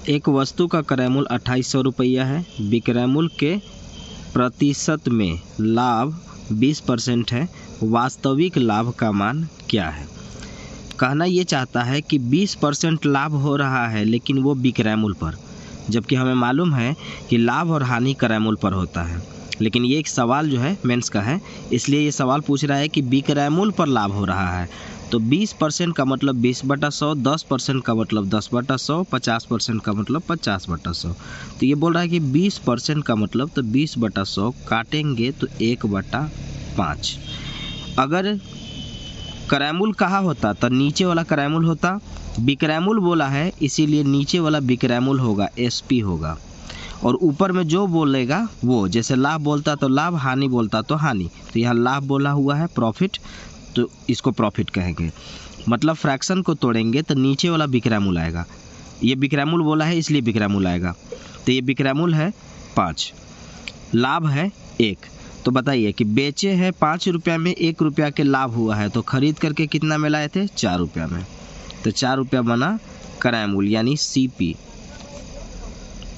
एक वस्तु का क्रय मूल्य 2800 रुपया है, विक्रय मूल्य के प्रतिशत में लाभ 20% है, वास्तविक लाभ का मान क्या है। कहना ये चाहता है कि 20% लाभ हो रहा है लेकिन वो विक्रय मूल्य पर, जबकि हमें मालूम है कि लाभ और हानि क्रय मूल्य पर होता है। लेकिन ये एक सवाल जो है मेंस का है, इसलिए ये सवाल पूछ रहा है कि विक्रय मूल्य पर लाभ हो रहा है, तो 20% का मतलब 20/100, 10% का मतलब 10/100, 50% का मतलब 50/100। तो ये बोल रहा है कि 20% का मतलब, तो 20/100 काटेंगे तो 1/5। अगर क्रय मूल्य कहाँ होता तो नीचे वाला क्रय मूल्य होता, विक्रय मूल्य बोला है इसीलिए नीचे वाला विक्रय मूल्य होगा, एसपी होगा, और ऊपर में जो बोलेगा वो, जैसे लाभ बोलता तो लाभ, हानि बोलता तो हानि, तो यहाँ लाभ बोला हुआ है प्रॉफिट, तो इसको प्रॉफिट कहेंगे। मतलब फ्रैक्शन को तोड़ेंगे तो नीचे वाला विक्रय मूल्य आएगा, ये विक्रय मूल्य बोला है इसलिए विक्रय मूल्य आएगा, तो ये विक्रय मूल्य है 5, लाभ है 1। तो बताइए कि बेचे हैं 5 रुपया में, 1 रुपया के लाभ हुआ है, तो खरीद करके कितना में लाए थे, 4 रुपया में, तो 4 रुपया बना क्रय मूल्य यानी सीपी,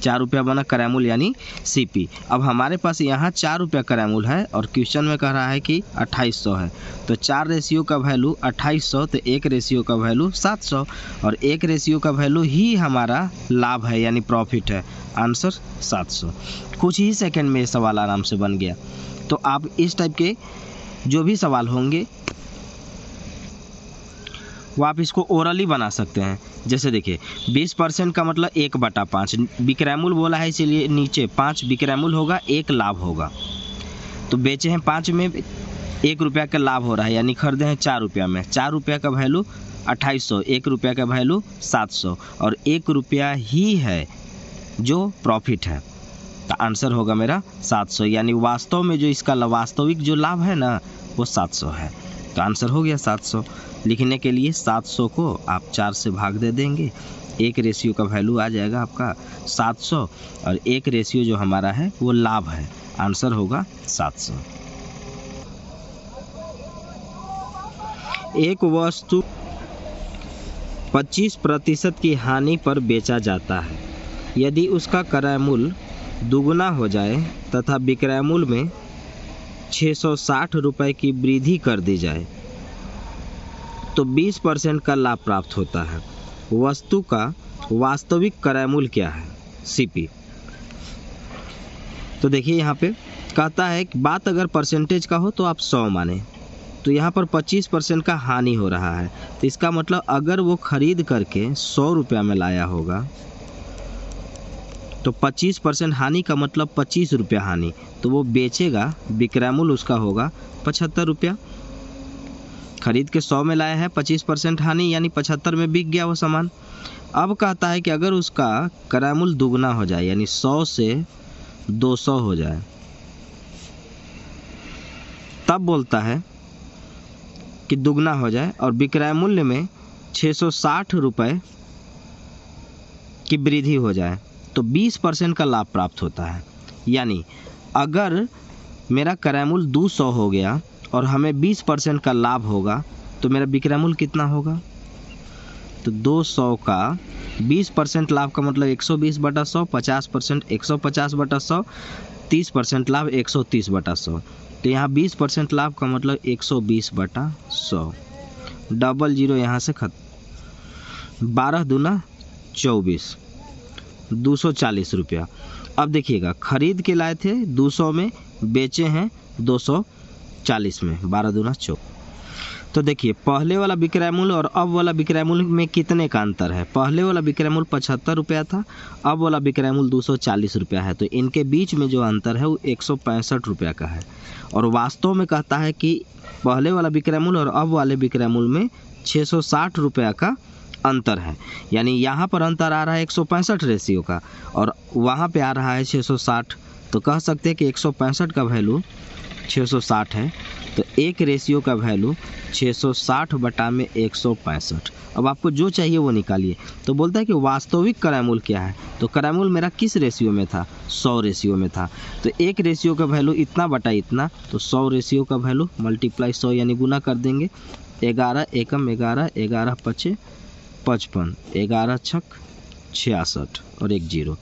4 रुपया बना क्रय मूल्य यानी सीपी। अब हमारे पास यहाँ 4 रुपया क्रय मूल्य है और क्वेश्चन में कह रहा है कि 2800 है, तो 4 रेशियो का वैल्यू 2800, तो 1 रेशियो का वैल्यू 700, और 1 रेशियो का वैल्यू ही हमारा लाभ है यानी प्रॉफिट है, आंसर 700। कुछ ही सेकंड में ये सवाल आराम से बन गया। तो आप इस टाइप के जो भी सवाल होंगे वो आप इसको ओरली बना सकते हैं। जैसे देखिए 20% का मतलब 1/5, विक्रय मूल्य बोला है इसीलिए नीचे 5 विक्रय मूल्य होगा, 1 लाभ होगा, तो बेचे हैं 5 में, 1 रुपया का लाभ हो रहा है यानी खरीदे हैं 4 रुपया में, 4 रुपया का वैल्यू 2800, 1 रुपया का वैल्यू 700, और 1 रुपया ही है जो प्रॉफिट है, तो आंसर होगा मेरा 700, यानी वास्तव में जो इसका वास्तविक जो लाभ है ना वो 700 है, तो आंसर हो गया 700। लिखने के लिए 700 को आप 4 से भाग दे देंगे, 1 रेशियो का वैल्यू आ जाएगा आपका 700, और 1 रेशियो जो हमारा है वो लाभ है, आंसर होगा 700। एक वस्तु 25% की हानि पर बेचा जाता है, यदि उसका क्रय मूल्य दुगुना हो जाए तथा विक्रय मूल्य में 660 रुपये की वृद्धि कर दी जाए तो 20% का लाभ प्राप्त होता है। वस्तु का वास्तविक क्रय मूल्य क्या है, सीपी। तो देखिए यहाँ पे कहता है कि बात अगर परसेंटेज का हो तो आप 100 माने, तो यहाँ पर 25% का हानि हो रहा है, तो इसका मतलब अगर वो खरीद करके 100 रुपया में लाया होगा तो 25% हानि का मतलब 25 रुपया हानि, तो वो बेचेगा, विक्रय मूल्य उसका होगा 75 रुपया, खरीद के 100 में लाया है, 25% हानि यानी 75 में बिक गया वो सामान। अब कहता है कि अगर उसका क्रय मूल्य दुगना हो जाए यानी 100 से 200 हो जाए, तब बोलता है कि दुगना हो जाए और विक्रय मूल्य में 660 रुपये की वृद्धि हो जाए तो 20% का लाभ प्राप्त होता है। यानी अगर मेरा क्रय मूल्य 200 हो गया और हमें 20% का लाभ होगा तो मेरा विक्रय मूल्य कितना होगा, तो 200 का 20% लाभ का मतलब 120/100, 50% 150/100, 30% लाभ 130/100, तो यहाँ 20% लाभ का मतलब 120/100, डबल जीरो यहाँ से खत्म, 12 दूना 24, 240 रुपया। अब देखिएगा खरीद के लाए थे 200 में, बेचे हैं 240 में, 12 दूना 24। तो देखिए पहले वाला विक्रय मूल्य और अब वाला विक्रय मूल्य में कितने का अंतर है। पहले वाला विक्रय मूल्य 75 रुपया था, अब वाला विक्रय मूल्य 240 रुपया है, तो इनके बीच में जो अंतर है वो 165 रुपया का है। और वास्तव में कहता है कि पहले वाला विक्रय मूल्य और अब वाले विक्रय मूल्य में 660 रुपया का अंतर है, यानी यहाँ पर अंतर आ रहा है 165 रेशियो का और वहाँ पे आ रहा है 660, तो कह सकते हैं कि 165 का वैल्यू 660 है, तो 1 रेशियो का वैल्यू 660/165। अब आपको जो चाहिए वो निकालिए। तो बोलता है कि वास्तविक क्रय मूल्य क्या है, तो क्रय मूल्य मेरा किस रेशियो में था, 100 रेशियो में था, तो 1 रेशियो का वैल्यू इतना बटा इतना, तो 100 रेशियो का वैल्यू मल्टीप्लाई 100 यानी गुना कर देंगे, 11 एकम 11, 11 पचे 55, 11 छक 66 और 1 0,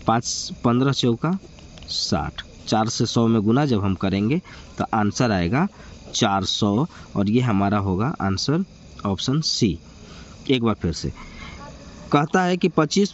5 15 चौका 60, 4 से 100 में गुना जब हम करेंगे तो आंसर आएगा 400 और ये हमारा होगा आंसर ऑप्शन सी। एक बार फिर से कहता है कि 25